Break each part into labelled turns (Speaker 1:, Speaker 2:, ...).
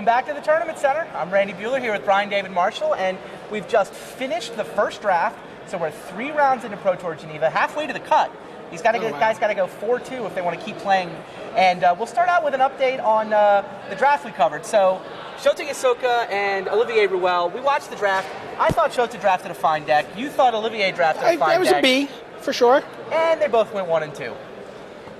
Speaker 1: back to the Tournament Center. I'm Randy Buehler here with Brian David Marshall, and we've just finished the first draft. So we're 3 rounds into Pro Tour-Geneva, halfway to the cut. Guys got to go 4-2 if they want to keep playing. And we'll start out with an update on the draft we covered. So Shota Yasoka and Olivier Rouel, we watched the draft. I thought Shota drafted a fine deck. You thought Olivier drafted a fine deck.
Speaker 2: It was a B, for sure.
Speaker 1: And they both went 1 and 2.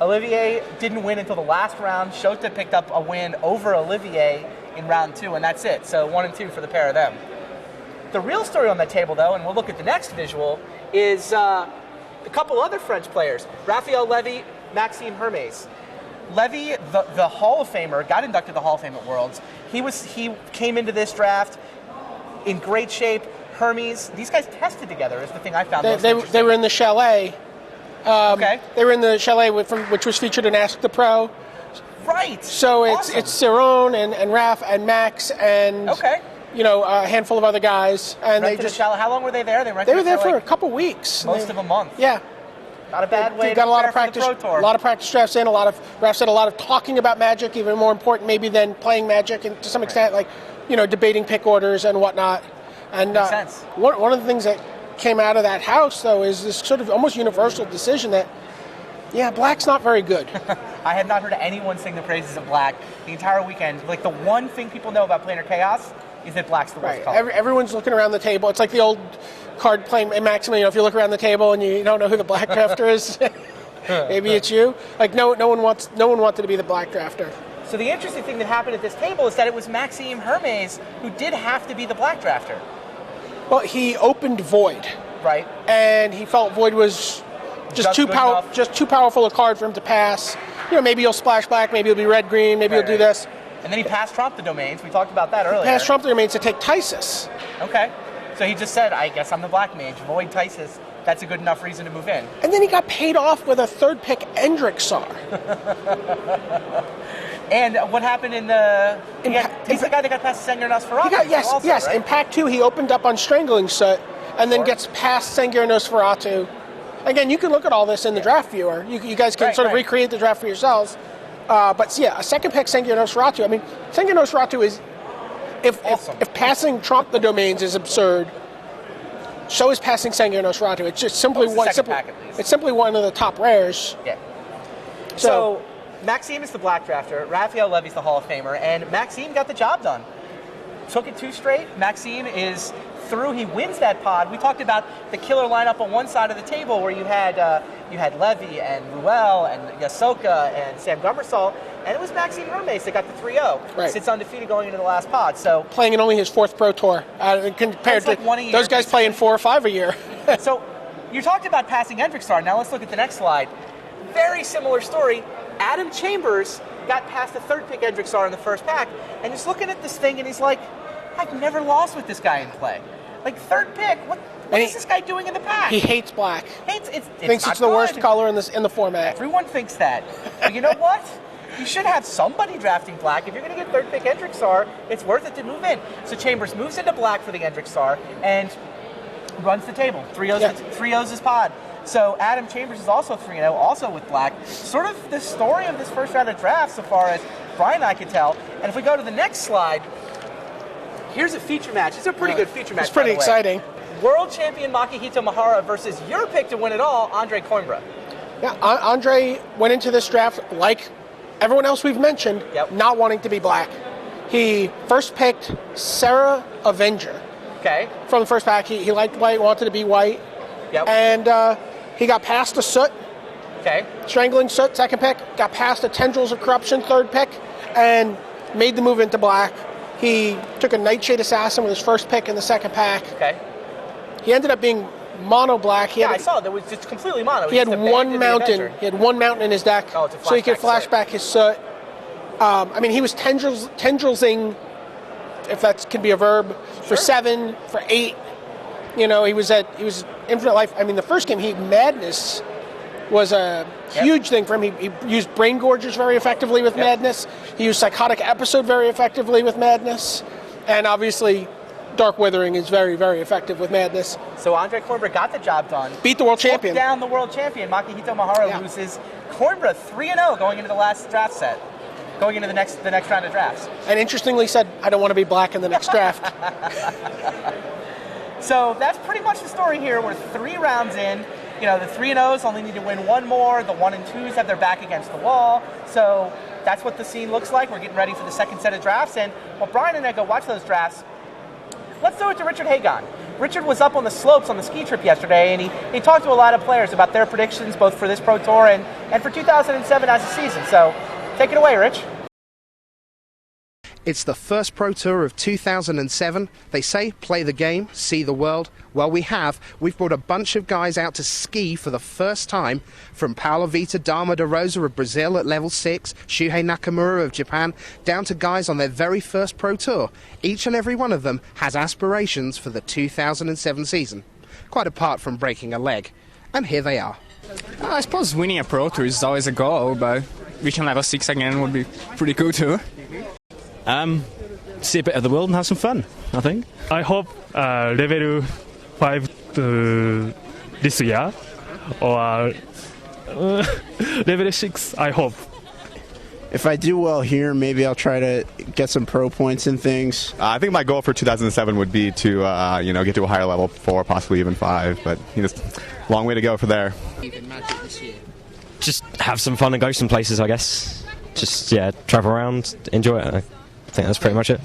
Speaker 1: Olivier didn't win until the last round. Shota picked up a win over Olivier in round 2, and that's it. So 1 and 2 for the pair of them. The real story on that table, though, and we'll look at the next visual, is a couple other French players. Raphael Levy, Maxime Hermes. Levy, the Hall of Famer, got inducted to the Hall of Fame at Worlds. He came into this draft in great shape. Hermes, these guys tested together is the thing I found most interesting.
Speaker 2: They were in the chalet.
Speaker 1: Okay.
Speaker 2: They were in the chalet which was featured in Ask the Pro.
Speaker 1: Right.
Speaker 2: So
Speaker 1: awesome.
Speaker 2: it's Ciron and Raph and Max and a handful of other guys. And
Speaker 1: rented a chalet. How long were they there? They
Speaker 2: were there for a couple weeks.
Speaker 1: Most of a month.
Speaker 2: Yeah.
Speaker 1: Not a bad way.
Speaker 2: They got
Speaker 1: to
Speaker 2: a lot of
Speaker 1: practice.
Speaker 2: practice. A lot of practice drafts in. Raph said a lot of talking about Magic, even more important maybe than playing Magic, and to some extent, debating pick orders and whatnot. And
Speaker 1: makes sense.
Speaker 2: One of the things that came out of that house, though, is this sort of almost universal decision that, Black's not very good.
Speaker 1: I have not heard anyone sing the praises of Black the entire weekend. Like, the one thing people know about Planar Chaos is that Black's the worst color.
Speaker 2: Everyone's looking around the table. It's like the old card playing Maximum. If you look around the table and you don't know who the Black drafter is, maybe it's you. Like, no one wanted to be the Black drafter.
Speaker 1: So the interesting thing that happened at this table is that it was Maxime Hermes who did have to be the Black drafter.
Speaker 2: Well, he opened Void.
Speaker 1: Right.
Speaker 2: And he felt Void was just too powerful a card for him to pass. Maybe he'll splash Black, maybe he'll be red-green, maybe he'll do this.
Speaker 1: And then he passed Trump the domains. We talked about that earlier.
Speaker 2: He passed Trump the domains to take Tysus.
Speaker 1: Okay. So he just said, I guess I'm the Black Mage. Void Tysus. That's a good enough reason to move in.
Speaker 2: And then he got paid off with a 3rd pick Endrixar.
Speaker 1: And what happened in the... He's the guy that got past Sengir Nosferatu.
Speaker 2: Yes.
Speaker 1: Right?
Speaker 2: In Pack 2, he opened up on Strangling Soot and then gets past Sengir Nosferatu. Again, you can look at all this in the draft viewer. You guys can sort of recreate the draft for yourselves. A 2nd pick Sengir Nosferatu. I mean, Sengir Nosferatu is... If passing Trump the domains is absurd, so is passing Sengir Nosferatu. It's just simply it's simply one of the top rares.
Speaker 1: Yeah. So Maxime is the Black drafter, Raphael Levy's the Hall of Famer, and Maxime got the job done. Took it 2 straight. Maxime is through. He wins that pod. We talked about the killer lineup on one side of the table where you had Levy and Rouel and Yasoka and Sam Gummersall, and it was Maxime Hermes that got the 3-0.
Speaker 2: Right.
Speaker 1: Sits undefeated going into the last pod. So
Speaker 2: playing in only his 4th Pro Tour compared to those guys playing 4 or 5 a year.
Speaker 1: So you talked about passing Endrixar. Now let's look at the next slide. Very similar story. Adam Chambers got past the 3rd pick Endrixar in the first pack, and he's looking at this thing and he's like, I've never lost with this guy in play. Like, 3rd pick, what is this guy doing in the pack?
Speaker 2: He hates Black.
Speaker 1: Thinks
Speaker 2: it's the worst color in the format.
Speaker 1: Everyone thinks that. But you know what? You should have somebody drafting Black. If you're going to get 3rd pick Endrixar, it's worth it to move in. So Chambers moves into Black for the Endrixar and runs the table. 3-0's his pod. So Adam Chambers is also 3-0, also with Black. Sort of the story of this first round of draft so far as Brian and I can tell. And if we go to the next slide, here's a feature match. It's a pretty good feature match.
Speaker 2: It's pretty exciting.
Speaker 1: World champion Makihito Mahara versus your pick to win it all, Andre Coimbra.
Speaker 2: Yeah, Andre went into this draft like everyone else we've mentioned, not wanting to be Black. He first picked Sarah Avenger.
Speaker 1: Okay.
Speaker 2: From the first pack, he liked white, wanted to be white.
Speaker 1: Yep.
Speaker 2: And he got past a Soot.
Speaker 1: Okay.
Speaker 2: Strangling Soot, 2nd pick. Got past a Tendrils of Corruption, 3rd pick, and made the move into Black. He took a Nightshade Assassin with his first pick in the 2nd pack.
Speaker 1: Okay.
Speaker 2: He ended up being mono Black.
Speaker 1: I saw that was just completely mono.
Speaker 2: He had one mountain. He had one mountain in his deck, so he could flashback his Soot. He was tendrilsing, if that can be a verb, for 7, for 8. He was Infinite Life. I mean, the first game, Madness was a huge thing for him. He used Brain Gorgers very effectively with Madness. He used Psychotic Episode very effectively with Madness. And obviously, Dark Withering is very, very effective with Madness.
Speaker 1: So Andre Coimbra got the job done.
Speaker 2: Beat the world champion.
Speaker 1: Took down the world champion. Makihito Mahara loses. Coimbra 3-0 going into the last draft set. going into the next round of drafts.
Speaker 2: And interestingly said, I don't want to be black in the next draft.
Speaker 1: So that's pretty much the story here. We're 3 rounds in. You know, the 3-0s only need to win 1 more. The 1-2s have their back against the wall. So that's what the scene looks like. We're getting ready for the second set of drafts. And while Brian and I go watch those drafts, let's throw it to Richard Hagon. Richard was up on the slopes on the ski trip yesterday, and he talked to a lot of players about their predictions, both for this Pro Tour and for 2007 as a season. So take it away, Rich.
Speaker 3: It's the first Pro Tour of 2007. They say play the game, see the world. Well, we've brought a bunch of guys out to ski for the first time, from Paulo Vitor Dama de Rosa of Brazil at level 6, Shuhei Nakamura of Japan, down to guys on their very first Pro Tour. Each and every one of them has aspirations for the 2007 season, quite apart from breaking a leg. And here they are.
Speaker 4: I suppose winning a Pro Tour is always a goal, but reaching level 6 again would be pretty cool too.
Speaker 5: See a bit of the world and have some fun, I think.
Speaker 6: I hope level 5 this year, or level 6, I hope.
Speaker 7: If I do well here, maybe I'll try to get some pro points and things.
Speaker 8: I think my goal for 2007 would be to get to a higher level 4, possibly even 5, but long way to go for there.
Speaker 5: Just have some fun and go some places, I guess. Just, travel around, enjoy it. I think that's pretty much it.